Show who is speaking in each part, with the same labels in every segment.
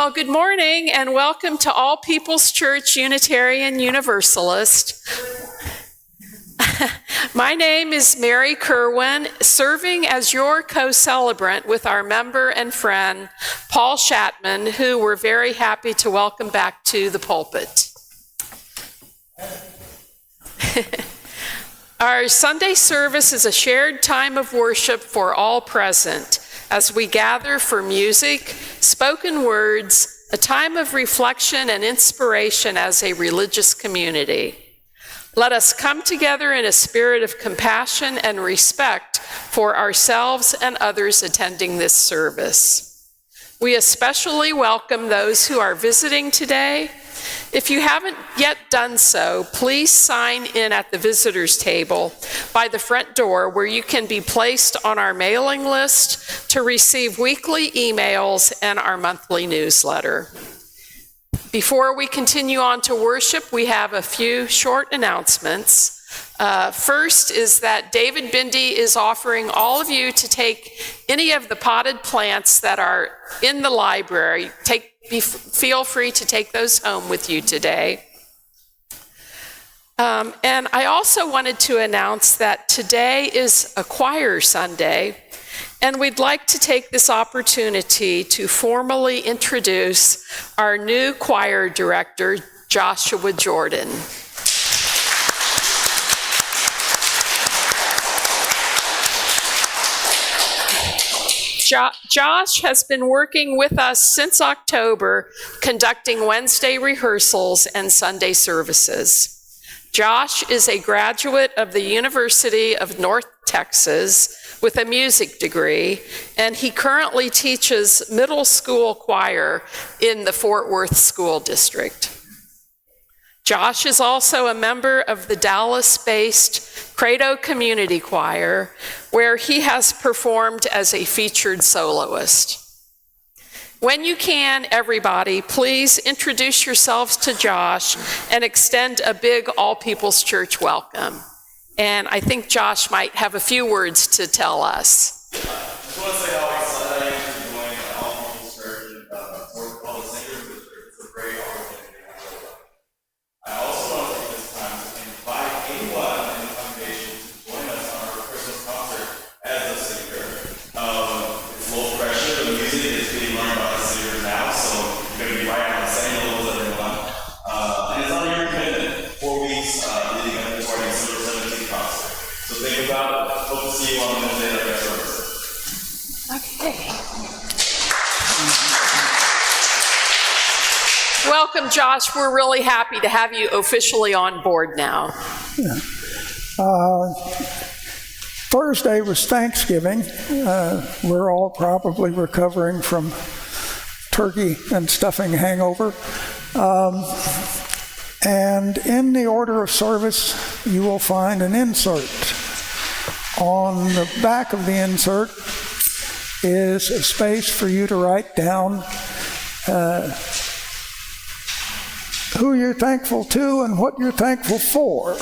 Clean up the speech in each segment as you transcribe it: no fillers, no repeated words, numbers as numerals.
Speaker 1: Well, good morning and welcome to All People's Church Unitarian Universalist. My name is Mary Kerwin, serving as your co-celebrant with our member and friend, Paul Shatman, who we're very happy to welcome back to the pulpit. Our Sunday service is a shared time of worship for all present as we gather for music, spoken words, a time of reflection and inspiration as a religious community. Let us come together in a spirit of compassion and respect for ourselves and others attending this service. We especially welcome those who are visiting today. If you haven't yet done so, please sign in at the visitors table by the front door where you can be placed on our mailing list to receive weekly emails and our monthly newsletter. Before we continue on to worship, we have a few short announcements. First is that David Bindi is offering all of you to take any of the potted plants that are in the library. Feel free to take those home with you today. And I also wanted to announce that today is a choir Sunday, and we'd like to take this opportunity to formally introduce our new choir director, Joshua Jordan. Josh has been working with us since October, conducting Wednesday rehearsals and Sunday services. Josh is a graduate of the University of North Texas with a music degree, and he currently teaches middle school choir in the Fort Worth School District. Josh is also a member of the Dallas-based Credo Community Choir, where he has performed as a featured soloist. When you can, everybody, please introduce yourselves to Josh and extend a big All People's Church welcome. And I think Josh might have a few words to tell us.
Speaker 2: I just want to say how excited I am to join All People's Church and work with all the singers of the church. It's a great opportunity. I also want to take this time to invite anyone in the congregation to join us on our Christmas concert as a singer. It's low pressure. The music is being learned by the singers now, so you're going to be right on the same level as everyone. And it's on your commitment. 4 weeks leading up to our December 17th concert. So think about it. Hope to see you on Wednesday at our service.
Speaker 1: Okay. Welcome, Josh. We're really happy to have you officially on board now.
Speaker 3: Thursday was Thanksgiving. We're all probably recovering from turkey and stuffing hangover. And in the order of service, you will find an insert. On the back of the insert is a space for you to write down who you're thankful to and what you're thankful for.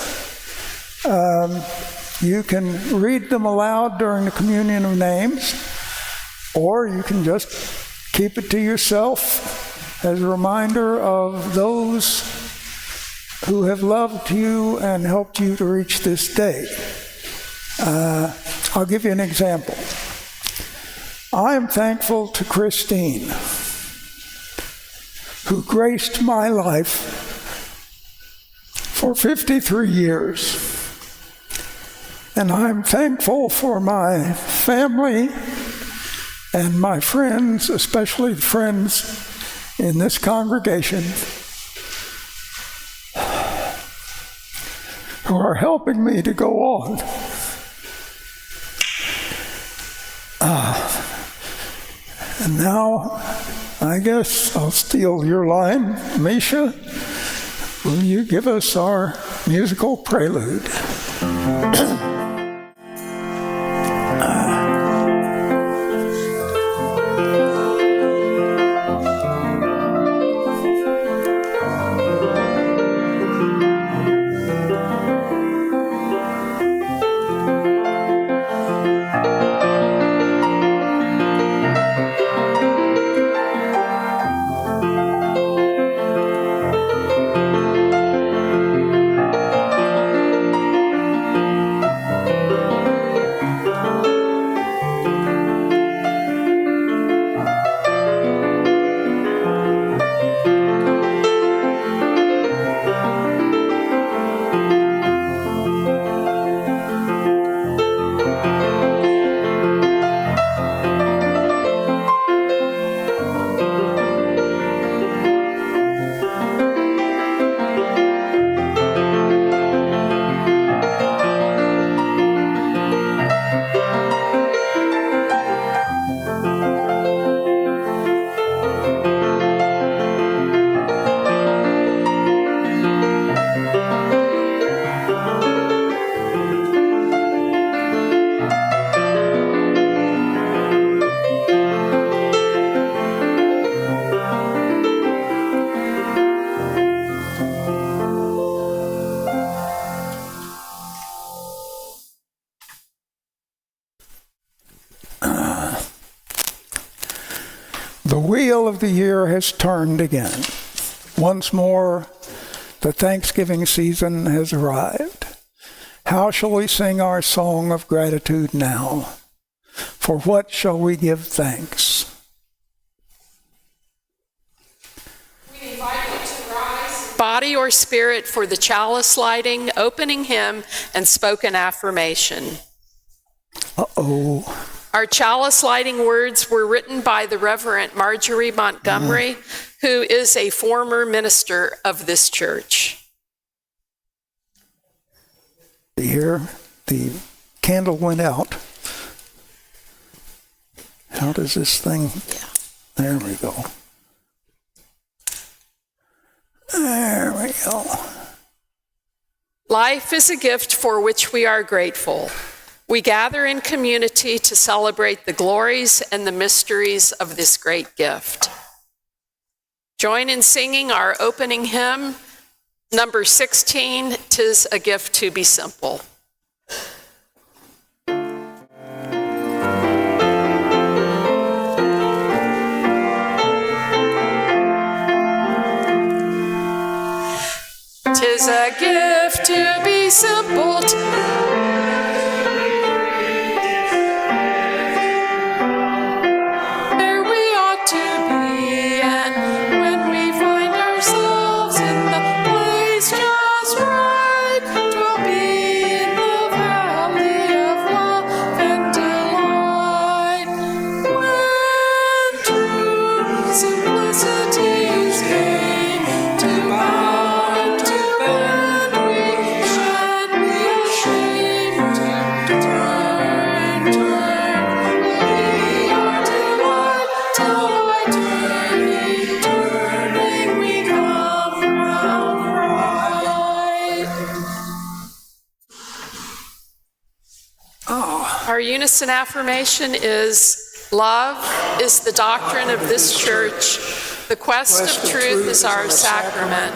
Speaker 3: You can read them aloud during the communion of names, or you can just keep it to yourself as a reminder of those who have loved you and helped you to reach this day. I'll give you an example. I am thankful to Christine, who graced my life for 53 years. And I'm thankful for my family and my friends, especially the friends in this congregation, who are helping me to go on. And now, I guess I'll steal your line. Misha, will you give us our musical prelude? The wheel of the year has turned again. Once more, the Thanksgiving season has arrived. How shall we sing our song of gratitude now? For what shall we give thanks?
Speaker 1: We invite you to rise, body or spirit, for the chalice lighting, opening hymn, and spoken affirmation.
Speaker 3: Uh-oh.
Speaker 1: Our chalice lighting words were written by the Reverend Marjorie Montgomery, who is a former minister of this church.
Speaker 3: Here, the candle went out. How does this thing? There we go. There we go.
Speaker 1: Life is a gift for which we are grateful. We gather in community to celebrate the glories and the mysteries of this great gift. Join in singing our opening hymn, number 16, "'Tis a Gift to Be Simple." "'Tis a gift to be simple, where we ought to be, and when we find ourselves in the place just right, 'twill be in the valley of love and delight, when true simplicity is gained, to bow and to bend we shan't be ashamed to turn. We are delight, till turning we come round right. Our unison affirmation is, love is the doctrine of this church, the quest of truth is our sacrament,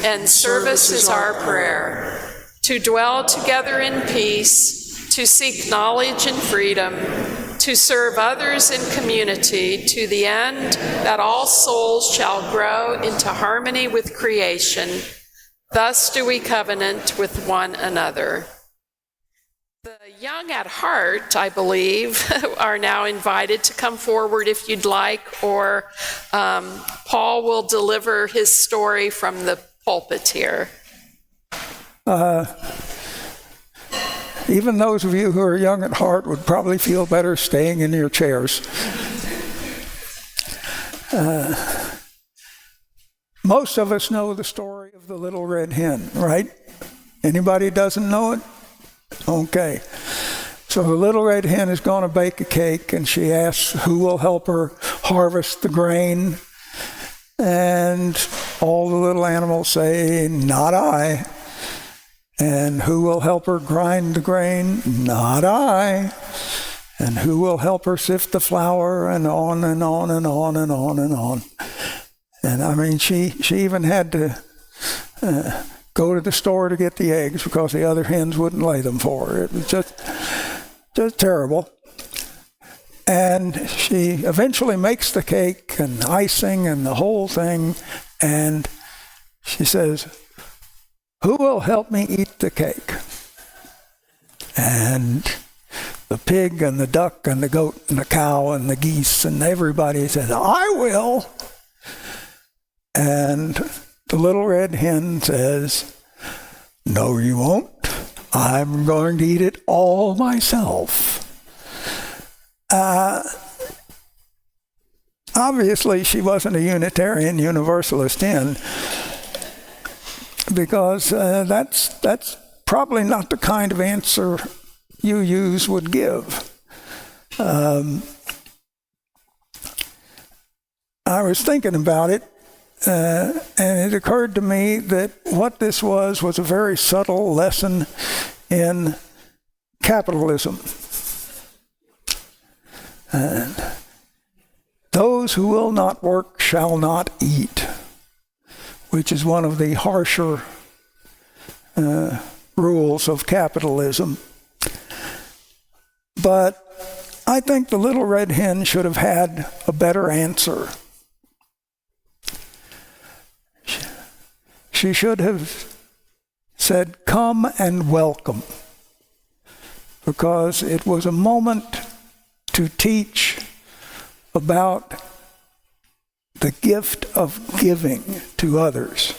Speaker 1: and service is our prayer. To dwell together in peace, to seek knowledge and freedom, to serve others in community, to the end that all souls shall grow into harmony with creation. Thus do we covenant with one another. The young at heart, I believe, are now invited to come forward if you'd like, or Paul will deliver his story from the pulpit here.
Speaker 3: Even those of you who are young at heart would probably feel better staying in your chairs. Most of us know the story of the little red hen, right? Anybody doesn't know it? Okay. So the little red hen is going to bake a cake, and she asks who will help her harvest the grain. And all the little animals say, "Not I." And who will help her grind the grain? "Not I." And who will help her sift the flour? And on and on and on and on and on. And I mean, she even had to go to the store to get the eggs because the other hens wouldn't lay them for her. It was just terrible. And she eventually makes the cake and icing and the whole thing. And she says, "Who will help me eat the cake?" And the pig and the duck and the goat and the cow and the geese and everybody says, "I will." And the little red hen says, "No, you won't. I'm going to eat it all myself." Obviously, she wasn't a Unitarian Universalist hen, because that's probably not the kind of answer UUs would give. I was thinking about it, and it occurred to me that what this was a very subtle lesson in capitalism. Those who will not work shall not eat, which is one of the harsher rules of capitalism. But I think the little red hen should have had a better answer. She should have said, "Come and welcome," because it was a moment to teach about the gift of giving to others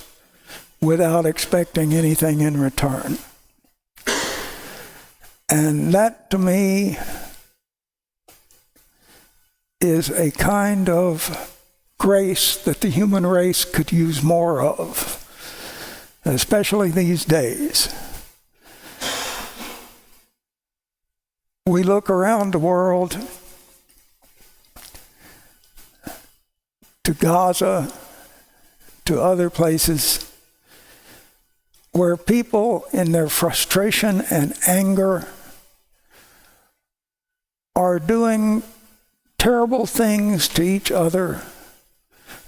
Speaker 3: without expecting anything in return. And that, to me, is a kind of grace that the human race could use more of, especially these days. We look around the world to Gaza, to other places, where people in their frustration and anger are doing terrible things to each other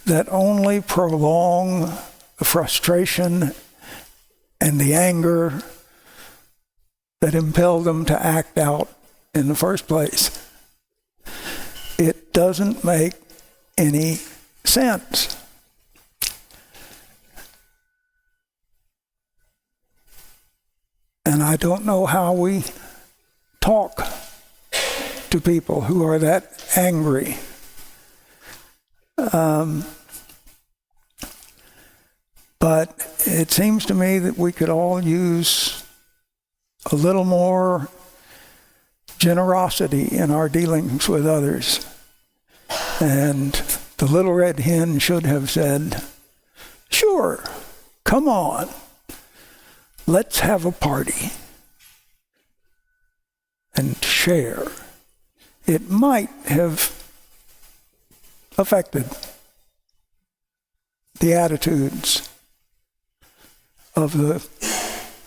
Speaker 3: that only prolong the frustration and the anger that impelled them to act out in the first place. It doesn't make any sense. And I don't know how we talk to people who are that angry. But it seems to me that we could all use a little more generosity in our dealings with others. And the little red hen should have said, "Sure, come on, let's have a party and share." It might have affected the attitudes of the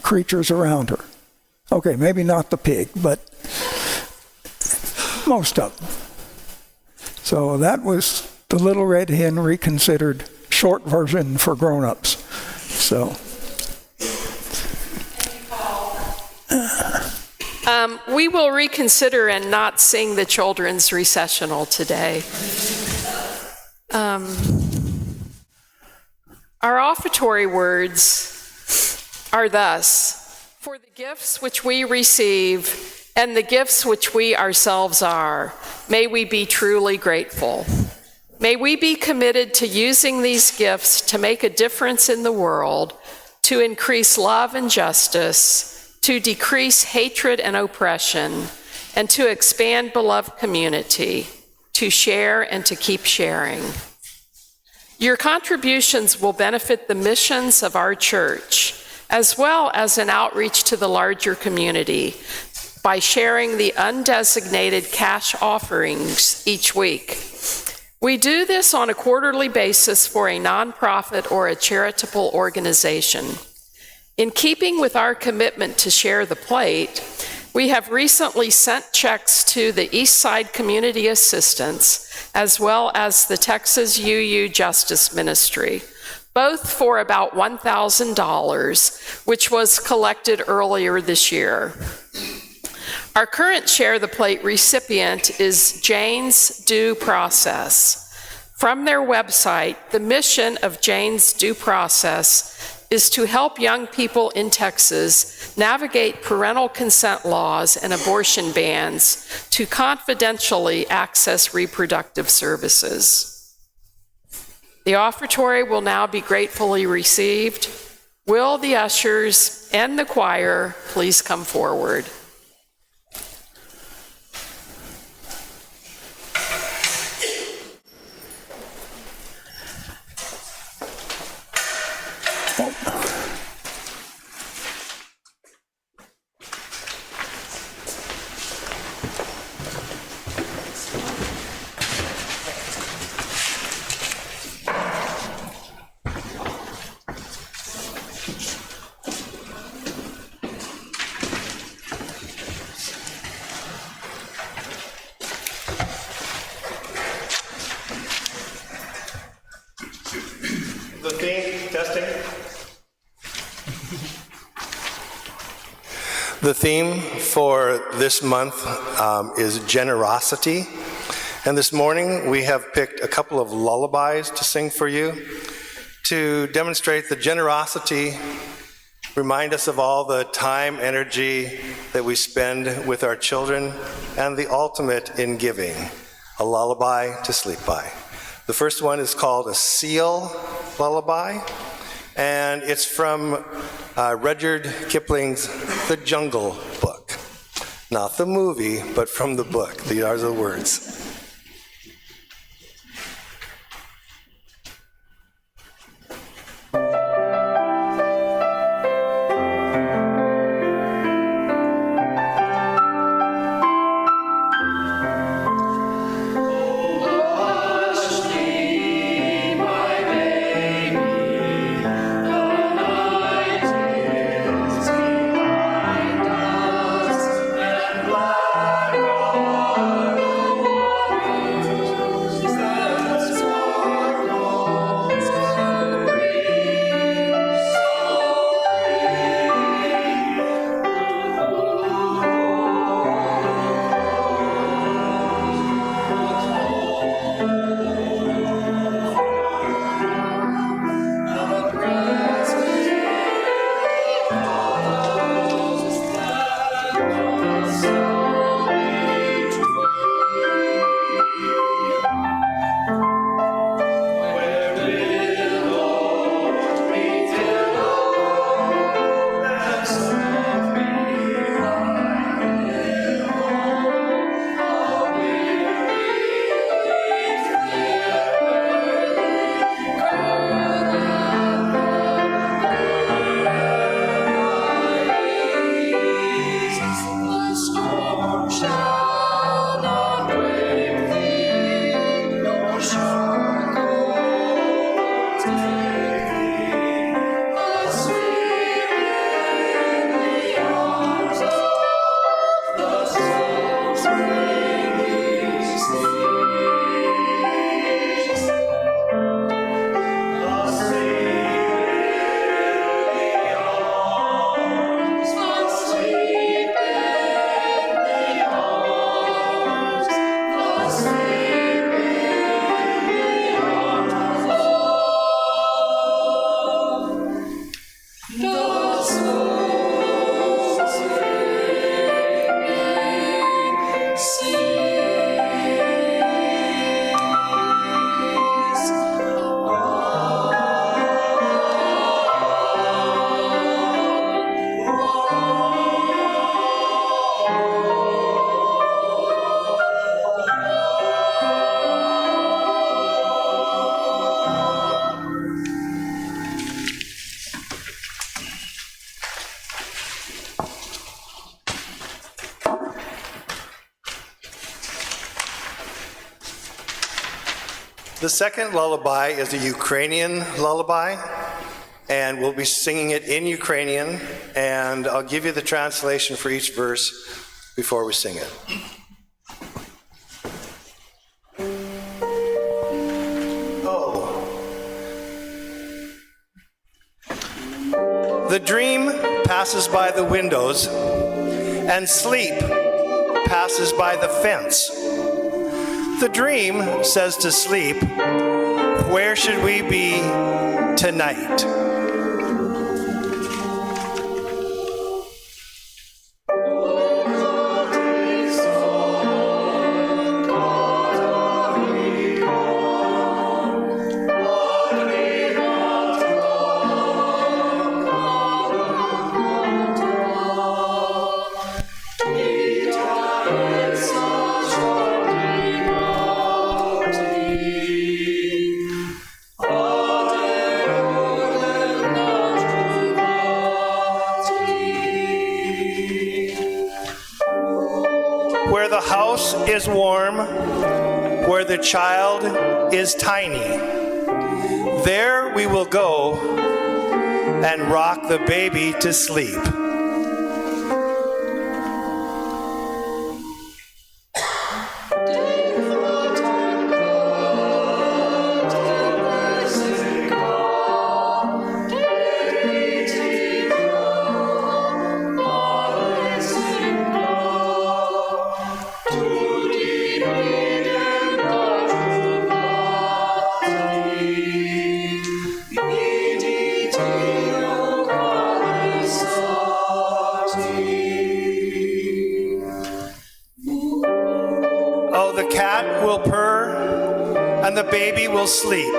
Speaker 3: creatures around her. Okay, maybe not the pig, but most of them. So that was the Little Red Hen reconsidered, short version for grown-ups. So.
Speaker 1: We will reconsider and not sing the children's recessional today. Our offertory words are thus: "For the gifts which we receive and the gifts which we ourselves are, may we be truly grateful. May we be committed to using these gifts to make a difference in the world, to increase love and justice, to decrease hatred and oppression, and to expand beloved community, to share and to keep sharing. Your contributions will benefit the missions of our church, as well as an outreach to the larger community by sharing the undesignated cash offerings each week. We do this on a quarterly basis for a nonprofit or a charitable organization. In keeping with our commitment to share the plate, we have recently sent checks to the Eastside Community Assistance, as well as the Texas UU Justice Ministry, both for about $1,000, which was collected earlier this year. Our current Share the Plate recipient is Jane's Due Process. From their website, the mission of Jane's Due Process is to help young people in Texas navigate parental consent laws and abortion bans to confidentially access reproductive services. The offertory will now be gratefully received. Will the ushers and the choir please come forward?
Speaker 4: The theme, testing. The theme for this month is generosity. And this morning we have picked a couple of lullabies to sing for you to demonstrate the generosity, remind us of all the time, energy that we spend with our children, and the ultimate in giving, a lullaby to sleep by. The first one is called a seal lullaby, and it's from Rudyard Kipling's The Jungle Book. Not the movie, but from the book. These are the words. The second lullaby is a Ukrainian lullaby, and we'll be singing it in Ukrainian, and I'll give you the translation for each verse before we sing it. The dream passes by the windows, and sleep passes by the fence. The dream says to sleep, "Where should we be tonight?" Where the house is warm, where the child is tiny, there we will go and rock the baby to sleep. will purr, and the baby will sleep.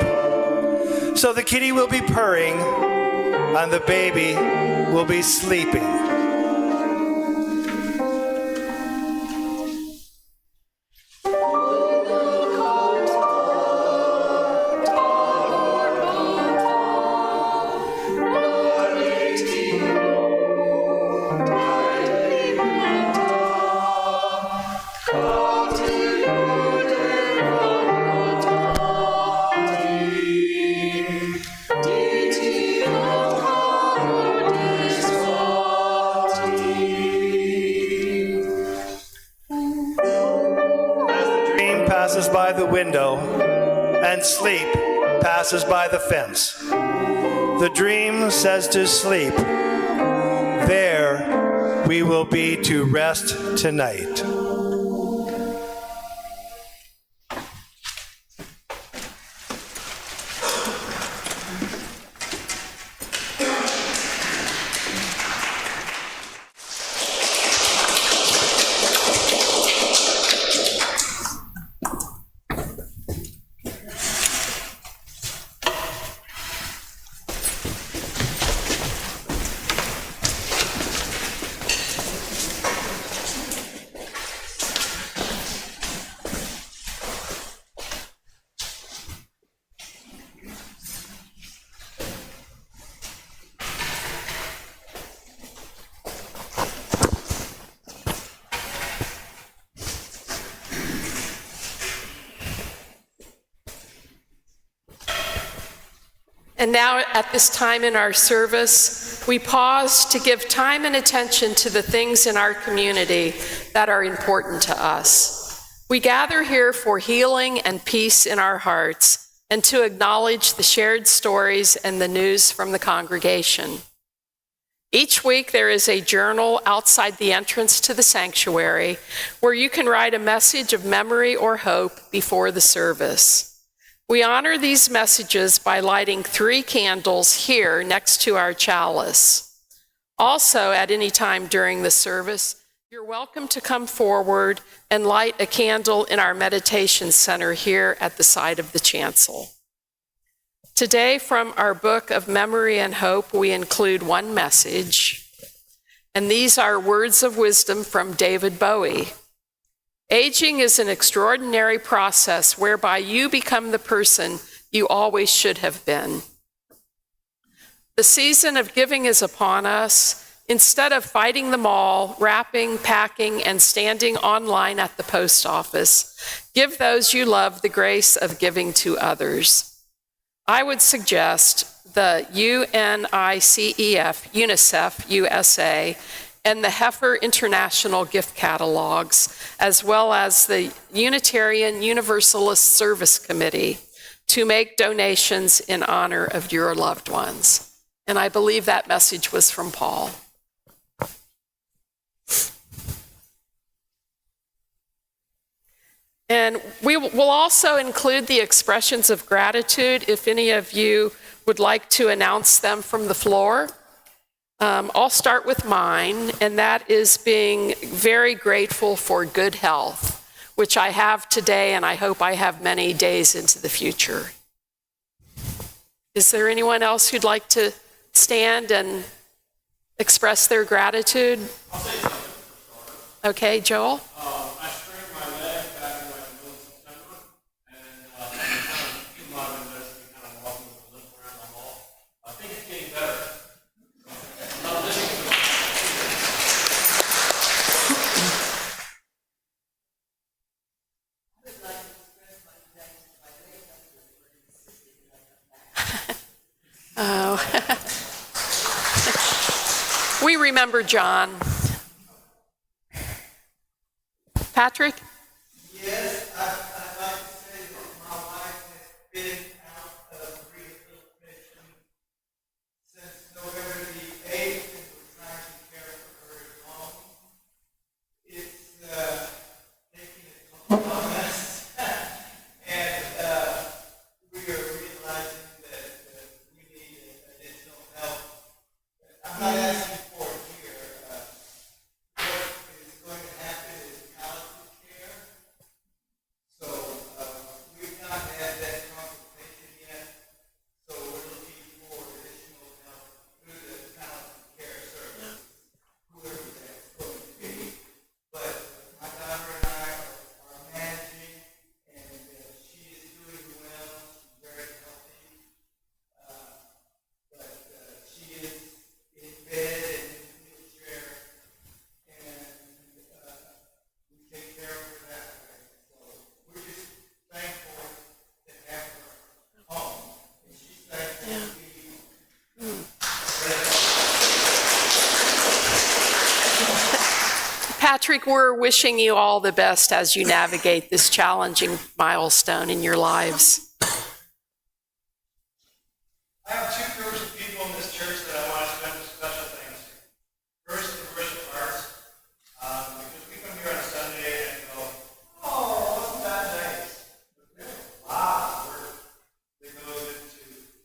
Speaker 4: So the kitty will be purring, and the baby will be sleeping. Passes by the window, and sleep passes by the fence. The dream says to sleep, there we will be to rest tonight.
Speaker 1: And now, at this time in our service, we pause to give time and attention to the things in our community that are important to us. We gather here for healing and peace in our hearts and to acknowledge the shared stories and the news from the congregation. Each week, there is a journal outside the entrance to the sanctuary where you can write a message of memory or hope before the service. We honor these messages by lighting 3 candles here next to our chalice. Also, at any time during the service, you're welcome to come forward and light a candle in our meditation center here at the side of the chancel. Today, from our book of Memory and Hope, we include one message, and these are words of wisdom from David Bowie. Aging is an extraordinary process whereby you become the person you always should have been. The season of giving is upon us. Instead of fighting them all, wrapping, packing, and standing online at the post office, give those you love the grace of giving to others. I would suggest the UNICEF USA, and the Heifer International gift catalogs, as well as the Unitarian Universalist Service Committee, to make donations in honor of your loved ones. And I believe that message was from Paul. And we will also include the expressions of gratitude if any of you would like to announce them from the floor. I'll start with mine, and that is being very grateful for good health, which I have today, and I hope I have many days into the future. Is there anyone else who'd like to stand and express their gratitude?
Speaker 2: I'll say something for starters.
Speaker 1: Okay, Joel?
Speaker 2: I sprained my leg back in like the middle of September, and I'm kind of doing a lot of investing, kind of walking with a limp around the hall. I think it's getting better.
Speaker 1: Oh. We remember John. Patrick?
Speaker 5: Yes, I'd like to say that my wife has been out of rehabilitation since November the 8th, and we're trying to care for her at home. It's taking a toll on us, and we are realizing that we need additional help. I'm not asking for it here. What is going to happen is palliative care.
Speaker 1: Patrick, we're wishing you all the best as you navigate this challenging milestone in your lives.
Speaker 5: I have two groups of people in this church that I want to spend special thanks to. First, the worship arts, because we come here on Sunday and go, oh, wasn't that nice? But there's a lot of work that goes into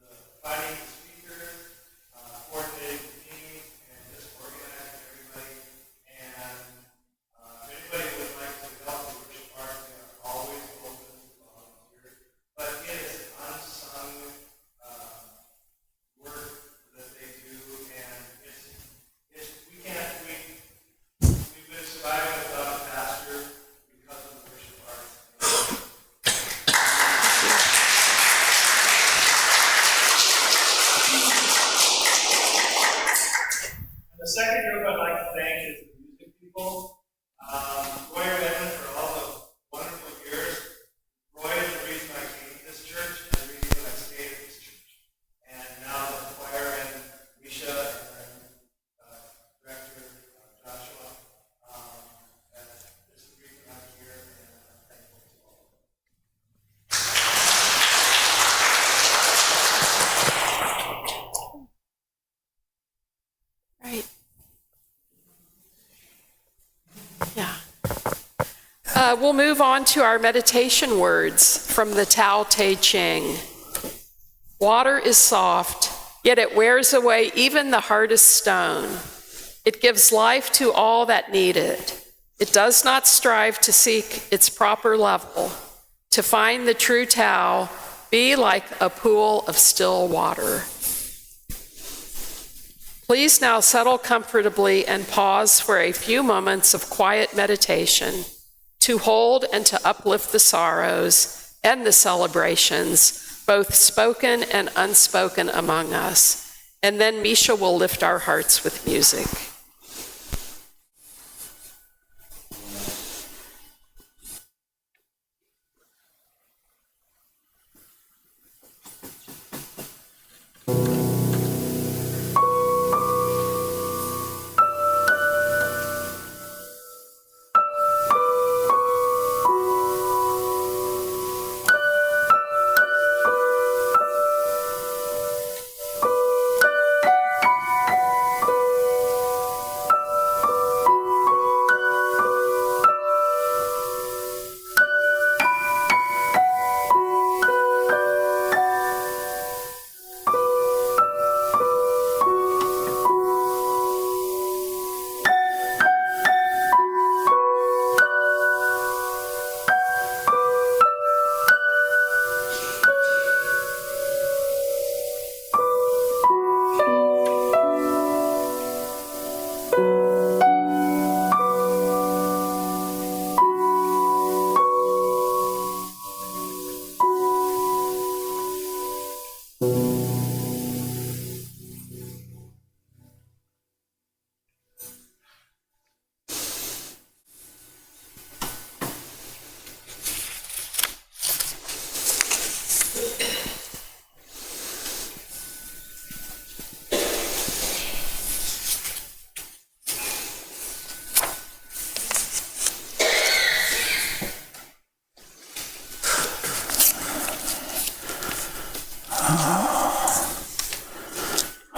Speaker 5: the finding the speakers, coordinating the meetings, and just organizing everybody. And if anybody would like to help the worship arts, they are always open to volunteer. But it is unsung work that they do, and we've been surviving without a pastor because of the worship arts. And the second group I'd like to thank is the music people. Roy Redmond for all the wonderful years. Roy is the reason I came to this church and the reason I stayed at this church. And now the choir and Misha and director Joshua, that is the reason I'm here, and I'm thankful to all of them.
Speaker 1: Right. Yeah. We'll move on to our meditation words from the Tao Te Ching. Water is soft, yet it wears away even the hardest stone. It gives life to all that need it. It does not strive to seek its proper level. To find the true Tao, be like a pool of still water. Please now settle comfortably and pause for a few moments of quiet meditation to hold and to uplift the sorrows and the celebrations, both spoken and unspoken among us. And then Misha will lift our hearts with music.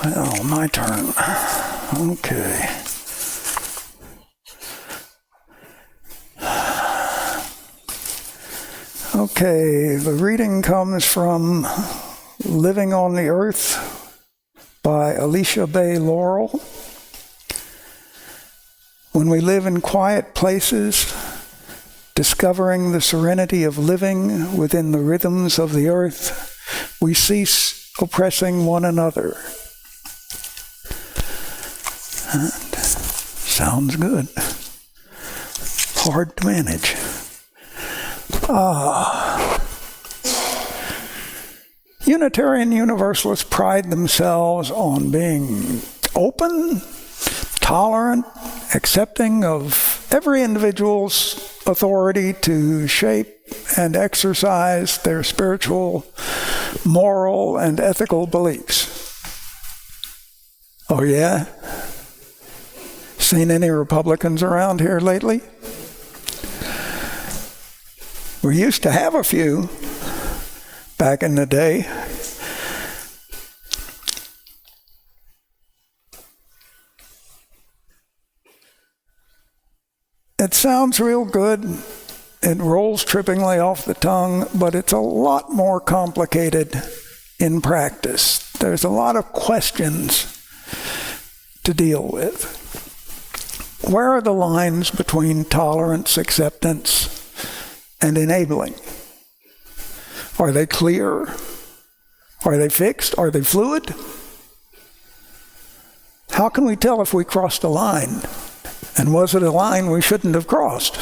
Speaker 3: Oh, my turn. Okay. Okay, the reading comes from Living on the Earth by Alicia Bay Laurel. When we live in quiet places, discovering the serenity of living within the rhythms of the earth, we cease oppressing one another. And sounds good. Hard to manage. Unitarian Universalists pride themselves on being open, tolerant, accepting of every individual's authority to shape and exercise their spiritual, moral, and ethical beliefs. Oh, yeah? Seen any Republicans around here lately? We used to have a few back in the day. It sounds real good. It rolls trippingly off the tongue, but it's a lot more complicated in practice. There's a lot of questions to deal with. Where are the lines between tolerance, acceptance, and enabling? Are they clear? Are they fixed? Are they fluid? How can we tell if we crossed a line? And was it a line we shouldn't have crossed?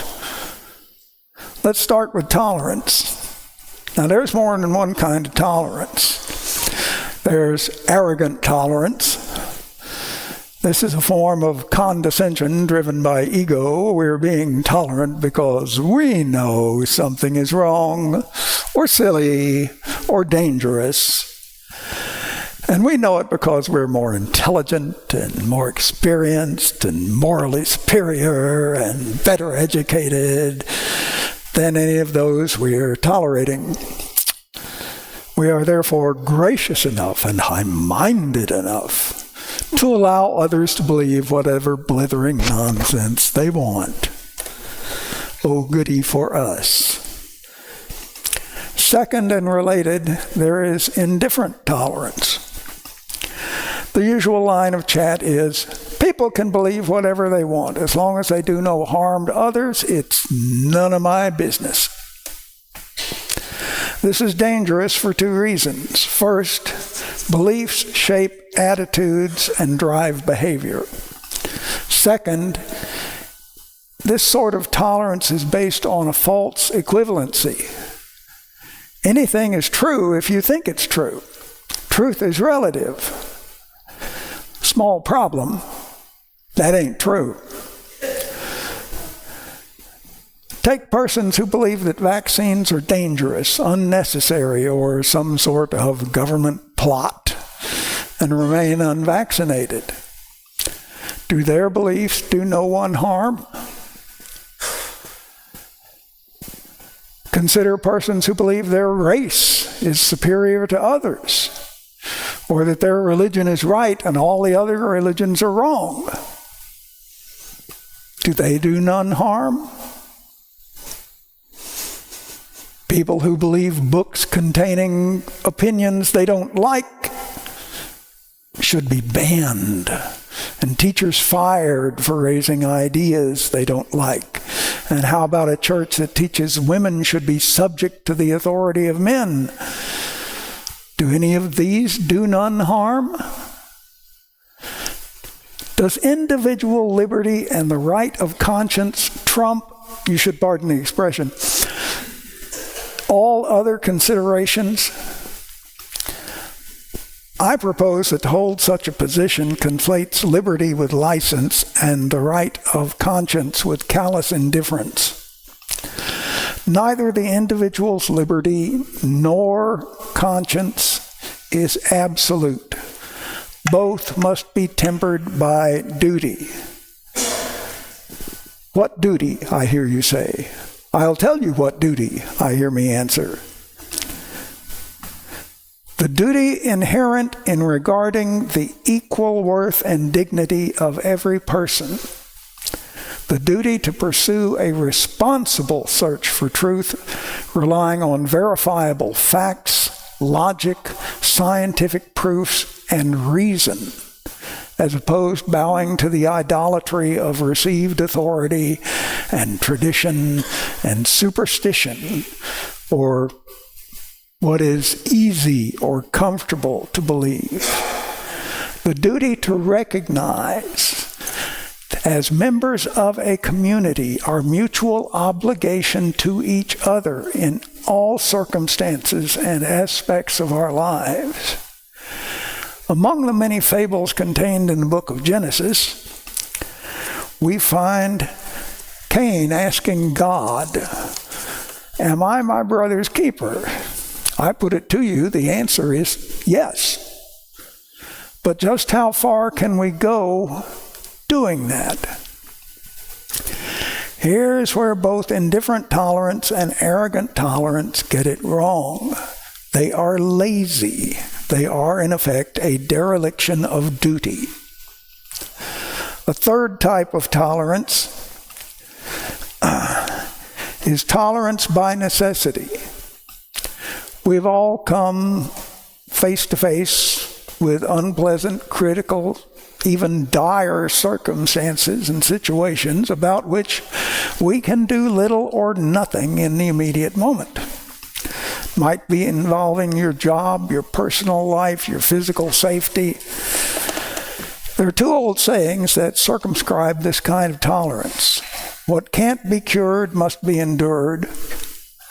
Speaker 3: Let's start with tolerance. Now, there's more than one kind of tolerance. There's arrogant tolerance. This is a form of condescension driven by ego. We're being tolerant because we know something is wrong, or silly, or dangerous. And we know it because we're more intelligent and more experienced and morally superior and better educated than any of those we are tolerating. We are therefore gracious enough and high-minded enough to allow others to believe whatever blithering nonsense they want. Oh, goody for us. Second and related, there is indifferent tolerance. The usual line of chat is, people can believe whatever they want. As long as they do no harm to others, it's none of my business. This is dangerous for two reasons. First, beliefs shape attitudes and drive behavior. Second, this sort of tolerance is based on a false equivalency. Anything is true if you think it's true. Truth is relative. Small problem, that ain't true. Take persons who believe that vaccines are dangerous, unnecessary, or some sort of government plot, and remain unvaccinated. Do their beliefs do no one harm? Consider persons who believe their race is superior to others, or that their religion is right and all the other religions are wrong. Do they do none harm? People who believe books containing opinions they don't like should be banned, and teachers fired for raising ideas they don't like. And how about a church that teaches women should be subject to the authority of men? Do any of these do none harm? Does individual liberty and the right of conscience trump, you should pardon the expression, all other considerations? I propose that to hold such a position conflates liberty with license and the right of conscience with callous indifference. Neither the individual's liberty nor conscience is absolute. Both must be tempered by duty. What duty, I hear you say? I'll tell you what duty, I hear me answer. The duty inherent in regarding the equal worth and dignity of every person. The duty to pursue a responsible search for truth, relying on verifiable facts, logic, scientific proofs, and reason, as opposed bowing to the idolatry of received authority and tradition and superstition, or what is easy or comfortable to believe. The duty to recognize as members of a community our mutual obligation to each other in all circumstances and aspects of our lives. Among the many fables contained in the book of Genesis, we find Cain asking God, "Am I my brother's keeper?" I put it to you, the answer is yes. But just how far can we go doing that. Here's where both indifferent tolerance and arrogant tolerance get it wrong. They are lazy. They are, in effect, a dereliction of duty. A third type of tolerance is tolerance by necessity. We've all come face to face with unpleasant, critical, even dire circumstances and situations about which we can do little or nothing in the immediate moment. Might be involving your job, your personal life, your physical safety. There are two old sayings that circumscribe this kind of tolerance. What can't be cured must be endured,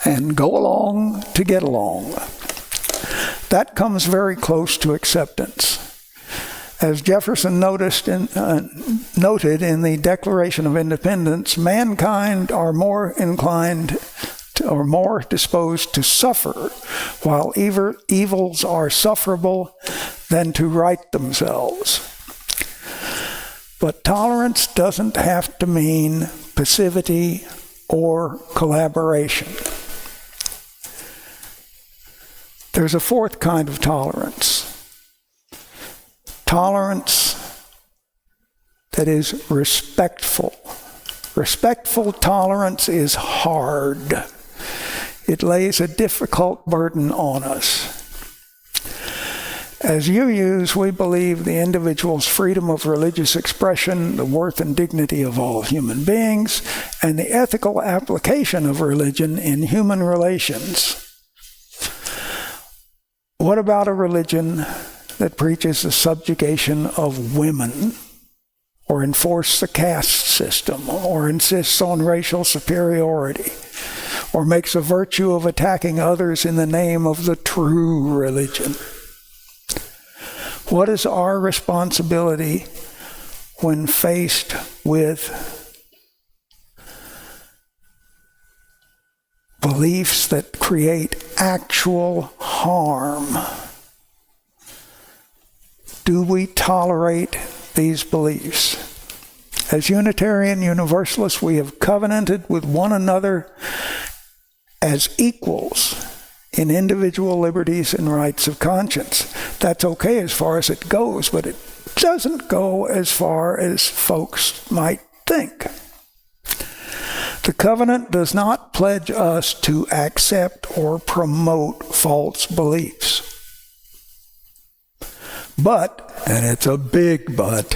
Speaker 3: and go along to get along. That comes very close to acceptance. As Jefferson noted in the Declaration of Independence, mankind are more inclined or more disposed to suffer, while evils are sufferable, than to right themselves. But tolerance doesn't have to mean passivity or collaboration. There's a fourth kind of tolerance. Tolerance that is respectful. Respectful tolerance is hard. It lays a difficult burden on us. As UUs, we believe the individual's freedom of religious expression, the worth and dignity of all human beings, and the ethical application of religion in human relations. What about a religion that preaches the subjugation of women, or enforces the caste system, or insists on racial superiority, or makes a virtue of attacking others in the name of the true religion? What is our responsibility when faced with beliefs that create actual harm? Do we tolerate these beliefs? As Unitarian Universalists, we have covenanted with one another as equals in individual liberties and rights of conscience. That's okay as far as it goes, but it doesn't go as far as folks might think. The covenant does not pledge us to accept or promote false beliefs. But, and it's a big but,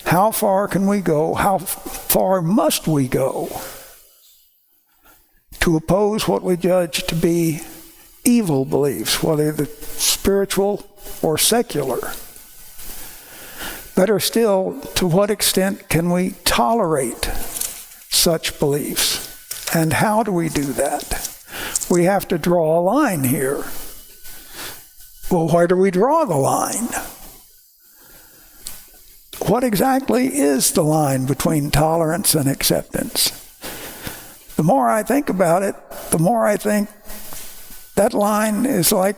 Speaker 3: how far can we go? How far must we go to oppose what we judge to be evil beliefs, whether they're spiritual or secular? Better still, to what extent can we tolerate such beliefs? And how do we do that? We have to draw a line here. Well, where do we draw the line? What exactly is the line between tolerance and acceptance? The more I think about it, the more I think that line is like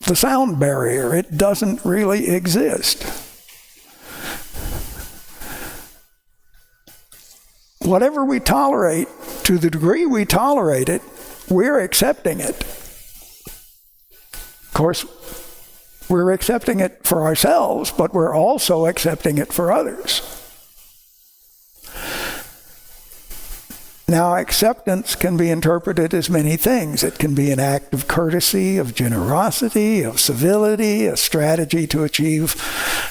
Speaker 3: the sound barrier. It doesn't really exist. Whatever we tolerate, to the degree we tolerate it, we're accepting it. Of course, we're accepting it for ourselves, but we're also accepting it for others. Now, acceptance can be interpreted as many things. It can be an act of courtesy, of generosity, of civility, a strategy to achieve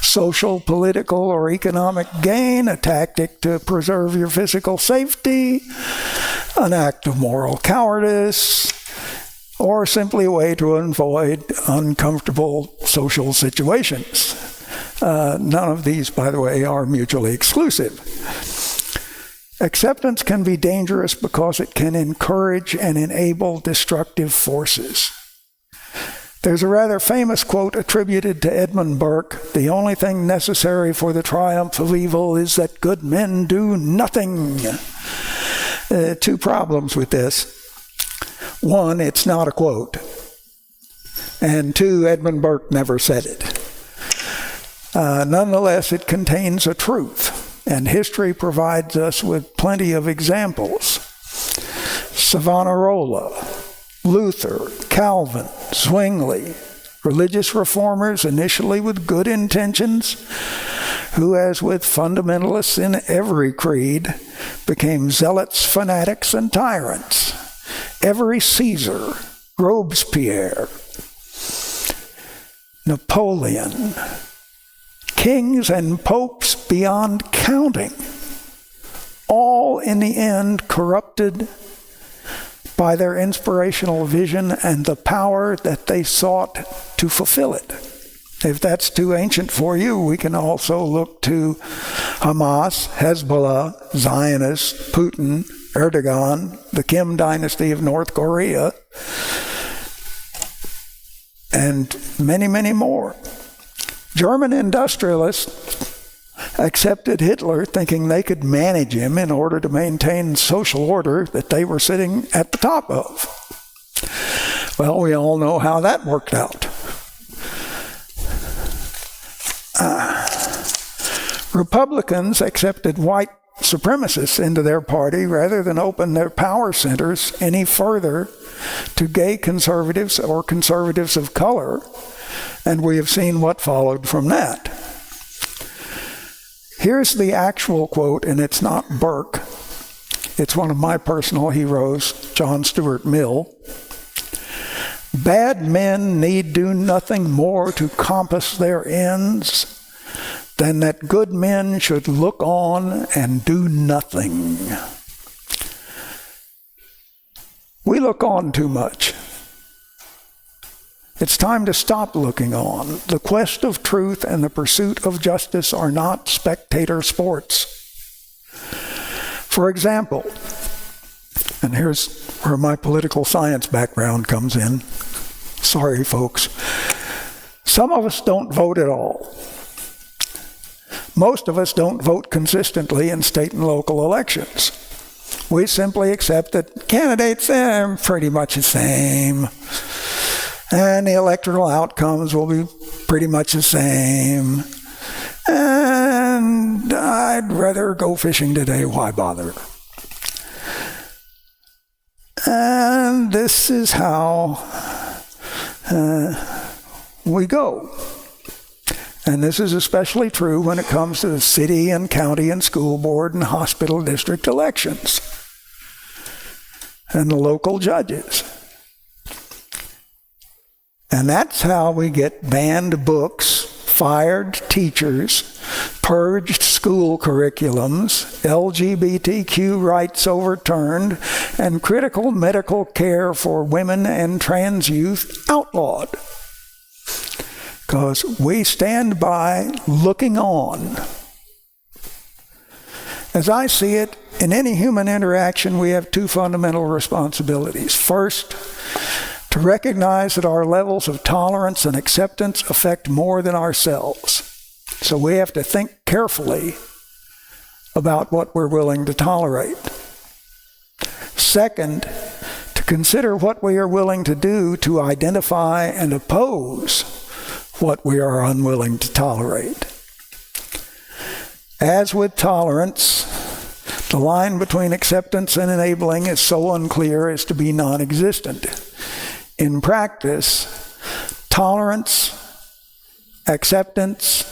Speaker 3: social, political, or economic gain, a tactic to preserve your physical safety, an act of moral cowardice, or simply a way to avoid uncomfortable social situations. None of these, by the way, are mutually exclusive. Acceptance can be dangerous because it can encourage and enable destructive forces. There's a rather famous quote attributed to Edmund Burke: "The only thing necessary for the triumph of evil is that good men do nothing." Two problems with this. One, it's not a quote. And two, Edmund Burke never said it. Nonetheless, it contains a truth, and history provides us with plenty of examples. Savonarola, Luther, Calvin, Zwingli, religious reformers initially with good intentions, who, as with fundamentalists in every creed, became zealots, fanatics, and tyrants. Every Caesar, Robespierre, Napoleon, kings and popes beyond counting, all in the end corrupted by their inspirational vision and the power that they sought to fulfill it. If that's too ancient for you, we can also look to Hamas, Hezbollah, Zionists, Putin, Erdogan, the Kim dynasty of North Korea, and many, many more. German industrialists accepted Hitler thinking they could manage him in order to maintain social order that they were sitting at the top of. Well, we all know how that worked out. Republicans accepted white supremacists into their party rather than open their power centers any further to gay conservatives or conservatives of color, and we have seen what followed from that. Here's the actual quote, and it's not Burke. It's one of my personal heroes, John Stuart Mill. Bad men need do nothing more to compass their ends than that good men should look on and do nothing. We look on too much. It's time to stop looking on. The quest of truth and the pursuit of justice are not spectator sports. For example, and here's where my political science background comes in. Sorry, folks. Some of us don't vote at all. Most of us don't vote consistently in state and local elections. We simply accept that candidates are pretty much the same, and the electoral outcomes will be pretty much the same, and I'd rather go fishing today, why bother? And this is how we go. And this is especially true when it comes to the city and county and school board and hospital district elections and the local judges. And that's how we get banned books, fired teachers, purged school curriculums, LGBTQ rights overturned, and critical medical care for women and trans youth outlawed. Because we stand by looking on. As I see it, in any human interaction, we have two fundamental responsibilities. First, to recognize that our levels of tolerance and acceptance affect more than ourselves. So we have to think carefully about what we're willing to tolerate. Second, to consider what we are willing to do to identify and oppose what we are unwilling to tolerate. As with tolerance, the line between acceptance and enabling is so unclear as to be non-existent. In practice, tolerance, acceptance,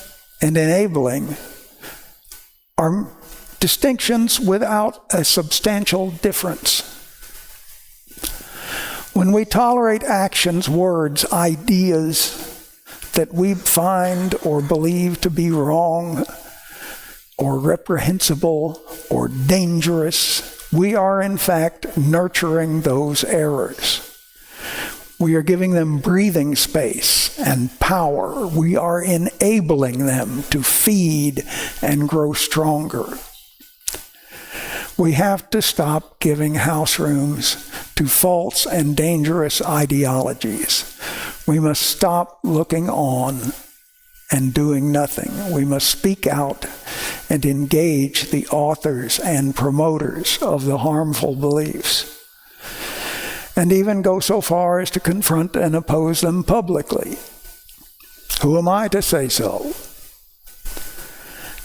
Speaker 3: and enabling are distinctions without a substantial difference. When we tolerate actions, words, ideas that we find or believe to be wrong or reprehensible or dangerous, we are in fact nurturing those errors. We are giving them breathing space and power. We are enabling them to feed and grow stronger. We have to stop giving house rooms to false and dangerous ideologies. We must stop looking on and doing nothing. We must speak out and engage the authors and promoters of the harmful beliefs, and even go so far as to confront and oppose them publicly. Who am I to say so?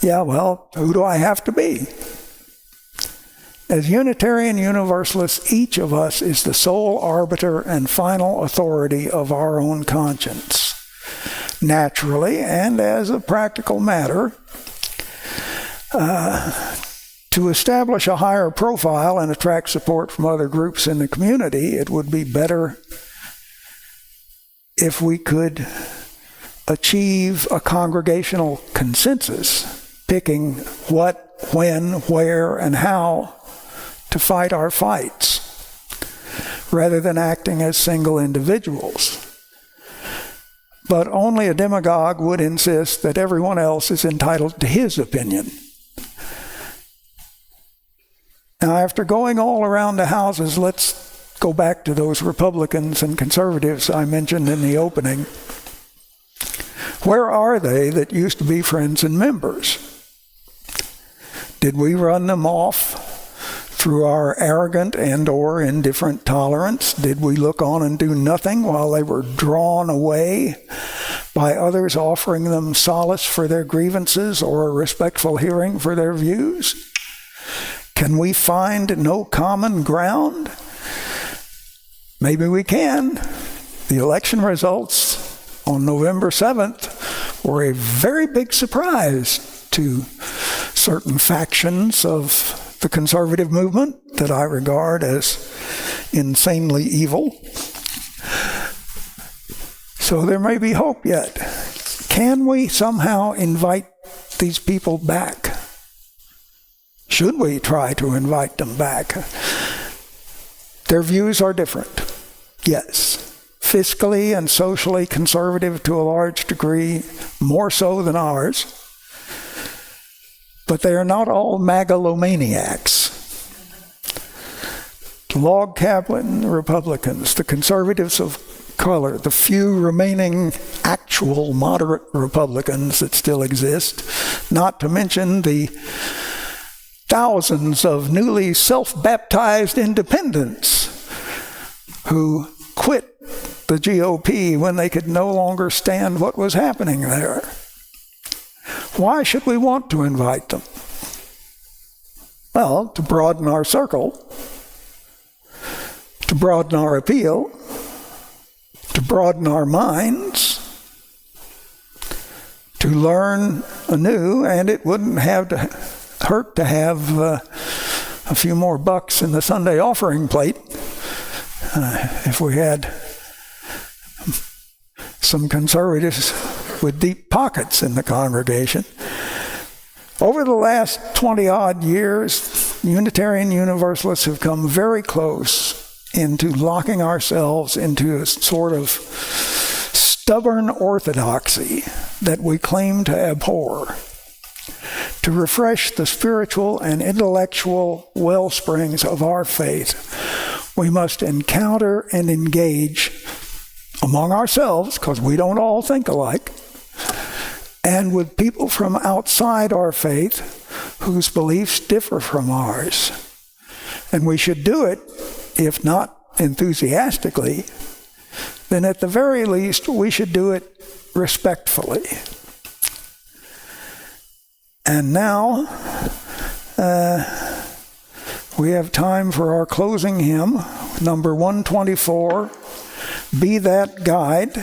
Speaker 3: Yeah, well, who do I have to be? As Unitarian Universalists, each of us is the sole arbiter and final authority of our own conscience. Naturally, and as a practical matter, to establish a higher profile and attract support from other groups in the community, it would be better if we could achieve a congregational consensus, picking what, when, where, and how to fight our fights, rather than acting as single individuals. But only a demagogue would insist that everyone else is entitled to his opinion. Now, after going all around the houses, let's go back to those Republicans and conservatives I mentioned in the opening. Where are they that used to be friends and members? Did we run them off through our arrogant and/or indifferent tolerance? Did we look on and do nothing while they were drawn away by others offering them solace for their grievances or a respectful hearing for their views? Can we find no common ground? Maybe we can. The election results on November 7th were a very big surprise to certain factions of the conservative movement that I regard as insanely evil. So there may be hope yet. Can we somehow invite these people back? Should we try to invite them back? Their views are different, yes. Fiscally and socially conservative to a large degree, more so than ours. But they are not all megalomaniacs. The log cabin Republicans, the conservatives of color, the few remaining actual moderate Republicans that still exist, not to mention the thousands of newly self-baptized independents who quit the GOP when they could no longer stand what was happening there. Why should we want to invite them? Well, to broaden our circle, to broaden our appeal, to broaden our minds, to learn anew, and it wouldn't have to hurt to have a few more bucks in the Sunday offering plate if we had some conservatives with deep pockets in the congregation. Over the last 20-odd years, Unitarian Universalists have come very close into locking ourselves into a sort of stubborn orthodoxy that we claim to abhor. To refresh the spiritual and intellectual well springs of our faith, we must encounter and engage among ourselves, because we don't all think alike, and with people from outside our faith whose beliefs differ from ours. And we should do it, if not enthusiastically, then at the very least we should do it respectfully. And now we have time for our closing hymn, number 124, Be That Guide.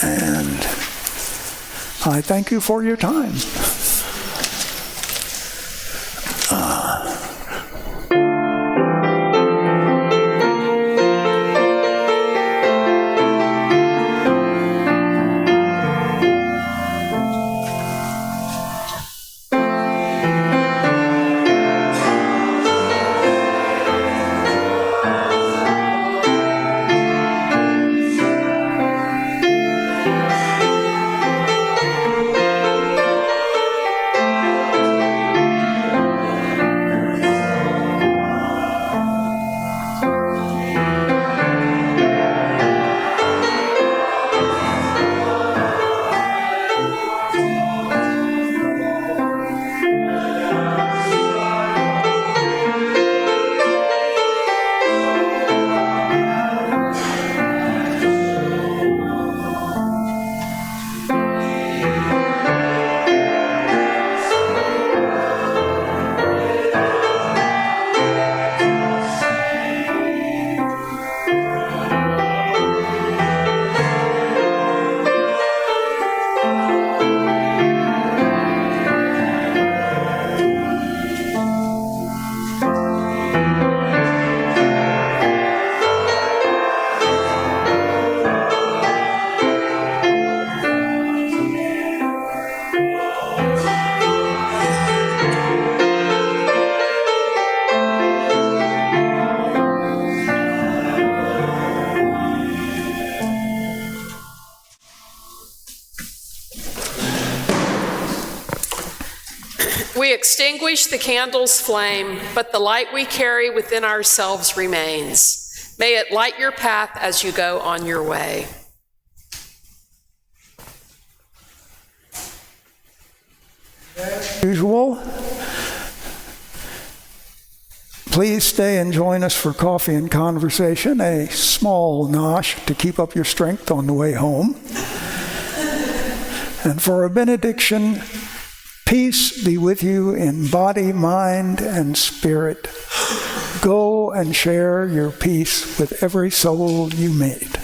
Speaker 3: And I thank you for your time.
Speaker 1: We extinguish the candle's flame, but the light we carry within ourselves remains. May it light your path as you go on your way.
Speaker 3: As usual, please stay and join us for coffee and conversation, a small nosh to keep up your strength on the way home. And for a benediction, peace be with you in body, mind, and spirit. Go and share your peace with every soul you meet.